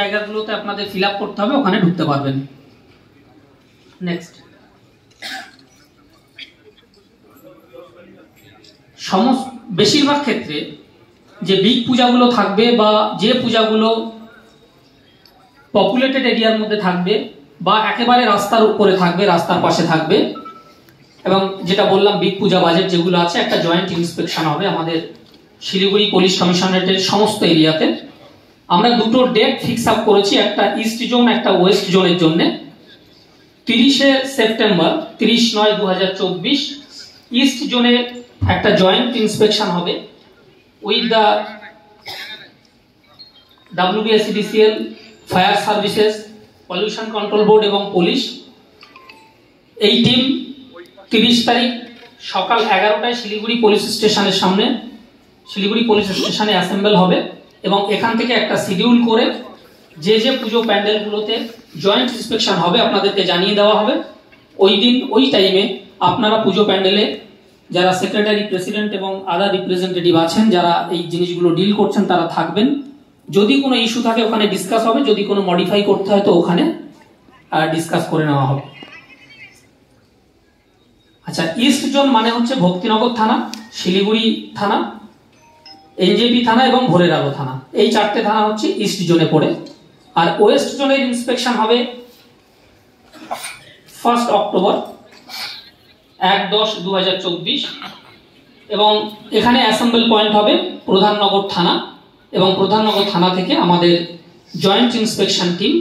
জায়গাগুলোতে আপনাদের fill up করতে হবে, ওখানে ঢুকতে পারবেন। নেক্সট, বেশিরভাগ ক্ষেত্রে যে বিগ পূজাগুলো থাকবে বা যে পূজাগুলো পপুলেটেড এরিয়ার মধ্যে থাকবে বা একেবারে রাস্তার উপরে থাকবে, রাস্তার পাশে থাকবে, এবং যেটা বললাম বিগ পূজা বাজেট যেগুলো আছে, একটা জয়েন্ট ইন্সপেকশন হবে আমাদের শিলিগুড়ি পুলিশ কমিশনারেটের সমস্ত এরিয়াতে। আমরা দুটো ডেট ফিক্স আপ করেছি, একটা ইস্ট জোন একটা ওয়েস্ট জোনের জন্য। 30শে সেপ্টেম্বর 30/9/2024 ইস্ট জোনে একটা জয়েন্ট ইন্সপেকশন হবে with the WBSCDCL, fire services, pollution control board এবং পুলিশ। এই টিম 30 তারিখ সকাল 11টায় শিলিগুড়ি পুলিশ স্টেশনের সামনে, শিলিগুড়ি পুলিশ স্টেশনে অ্যাসেম্বল হবে এবং এখান থেকে একটা শিডিউল করে যে যে পুজো প্যান্ডেলগুলোতে জয়েন্ট ইন্সপেকশন হবে আপনাদেরকে জানিয়ে দেওয়া হবে। ওই দিন ওই টাইমে আপনারা পুজো প্যান্ডেলে যারা সেক্রেটারি, প্রেসিডেন্ট এবং আদার রিপ্রেজেন্টেটিভ আছেন, যারা এই জিনিসগুলো ডিল করছেন, তারা থাকবেন। যদি কোনো ইস্যু থাকে ওখানে ডিসকাস হবে, যদি কোনো মডিফাই করতে হয় তো ওখানে ডিসকাস করে নেওয়া হবে। আচ্ছা, ইস্ট জোন মানে হচ্ছে ভক্তিনগর থানা, শিলিগুড়ি থানা, এনজেপি থানা এবং ভোরের আলো থানা। এই চারটে থানা হচ্ছে ইস্ট জোনে পড়ে। আর ওয়েস্ট জোনের ইন্সপেকশন হবে 1 অক্টোবর 1/10/2024 এবং এখানে অ্যাসেম্বল পয়েন্ট হবে প্রধাননগর থানা এবং প্রধাননগর থানা থেকে আমাদের জয়েন্ট ইন্সপেকশন টিম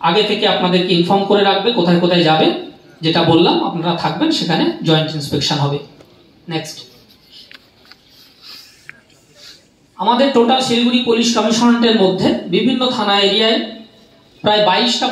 আগে থেকে আপনাদেরকে ইনফর্ম করে রাখবে কোথায় কোথায় যাবে, যেটা বললাম আপনারা থাকবেন, সেখানে জয়েন্ট ইন্সপেকশন হবে। নেক্সট, আমাদের টোটাল শিলিগুড়ি পুলিশ কমিশনারেটের মধ্যে বিভিন্ন থানা এরিয়ায় প্রায় 22টা